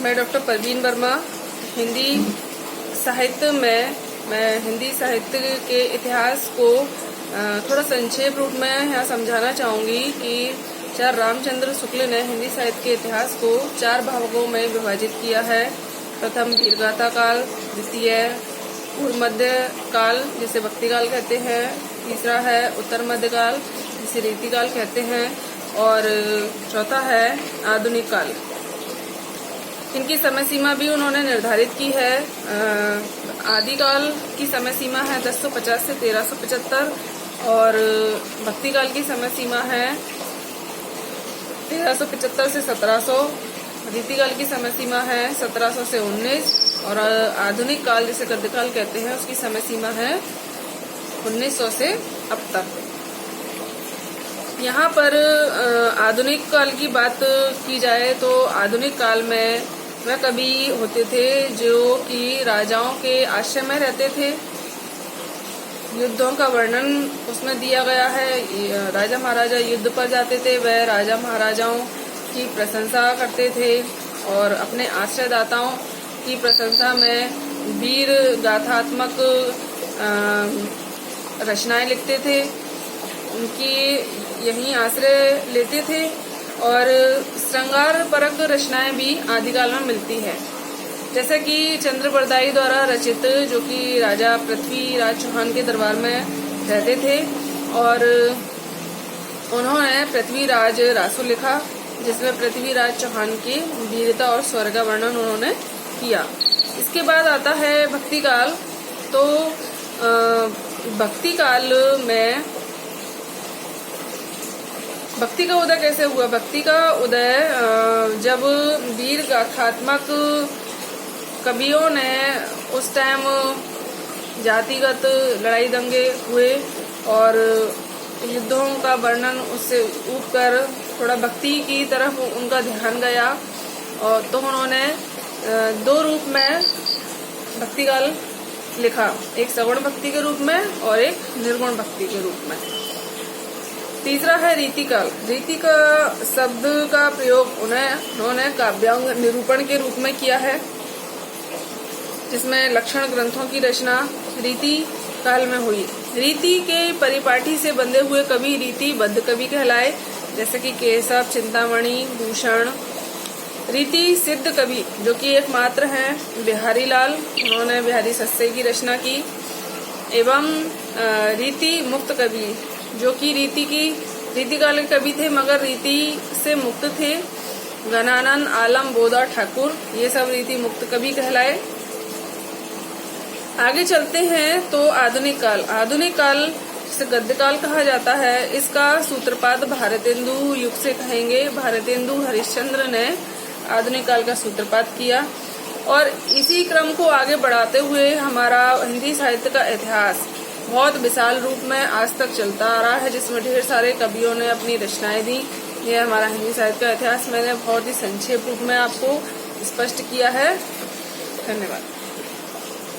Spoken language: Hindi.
मैं डॉक्टर परवीन वर्मा हिंदी साहित्य में मैं हिंदी साहित्य के इतिहास को थोड़ा संक्षेप रूप में यहाँ समझाना चाहूँगी कि चार रामचंद्र शुक्ल ने हिंदी साहित्य के इतिहास को 4 भागों में विभाजित किया है। प्रथम वीरगाथा काल, द्वितीय पूर्व मध्य काल जिसे भक्ति काल कहते हैं, तीसरा है उत्तर मध्य काल जिसे रीति काल कहते हैं और चौथा है आधुनिक काल। इनकी समय सीमा भी उन्होंने निर्धारित की है। आदिकाल की समय सीमा है 1050 से 1375 और भक्ति काल की समय सीमा है 1375 से 1700, रीति काल की समय सीमा है 1700 से 19 और आधुनिक काल जिसे गद्य काल कहते हैं उसकी समय सीमा है 1900 से अब तक। यहाँ पर आधुनिक काल की बात की जाए तो आधुनिक काल में वह कवि होते थे जो कि राजाओं के आश्रय में रहते थे। युद्धों का वर्णन उसमें दिया गया है। राजा महाराजा युद्ध पर जाते थे, वह राजा महाराजाओं की प्रशंसा करते थे और अपने आश्रयदाताओं की प्रशंसा में वीर गाथात्मक रचनाएं लिखते थे, उनकी यहीं आश्रय लेते थे और श्रृंगार परक रचनाएं भी आदिकाल में मिलती है। जैसे कि चंद्रबरदाई द्वारा रचित, जो कि राजा पृथ्वीराज चौहान के दरबार में रहते थे और उन्होंने पृथ्वीराज रासु लिखा जिसमें पृथ्वीराज चौहान की वीरता और स्वर्ग का वर्णन उन्होंने किया। इसके बाद आता है भक्ति काल। तो भक्ति काल में भक्ति का उदय कैसे हुआ? भक्ति का उदय जब वीर गाथात्मक कवियों ने उस टाइम जातिगत लड़ाई दंगे हुए और युद्धों का वर्णन उससे ऊब कर थोड़ा भक्ति की तरफ उनका ध्यान गया और तो उन्होंने 2 रूप में भक्ति काल लिखा, एक सगुण भक्ति के रूप में और एक निर्गुण भक्ति के रूप में। तीसरा है रीति काल। रीति का शब्द का प्रयोग उन्होंने काव्यांग निरूपण के रूप में किया है, जिसमें लक्षण ग्रंथों की रचना रीति काल में हुई। रीति के परिपाटी से बंधे हुए कवि रीतिबद्ध कवि कहलाए, जैसे कि केशव, चिंतामणि, भूषण। रीति सिद्ध कवि जो कि एकमात्र हैं बिहारी लाल, उन्होंने बिहारी सस्से की रचना की। एवं रीति मुक्त कवि जो कि रीति काल के कवि थे मगर रीति से मुक्त थे, गणानंद, आलम, बोधा, ठाकुर, ये सब रीति मुक्त कवि कहलाए। आगे चलते हैं तो आधुनिक काल। आधुनिक काल जिसे गद्य काल कहा जाता है, इसका सूत्रपात भारतेंदु युग से कहेंगे। भारतेंदु हरिश्चंद्र ने आधुनिक काल का सूत्रपात किया और इसी क्रम को आगे बढ़ाते हुए हमारा हिंदी साहित्य का इतिहास बहुत विशाल रूप में आज तक चलता आ रहा है, जिसमें ढेर सारे कवियों ने अपनी रचनाएं दी। ये हमारा हिंदी साहित्य का इतिहास मैंने बहुत ही संक्षेप रूप में आपको स्पष्ट किया है। धन्यवाद।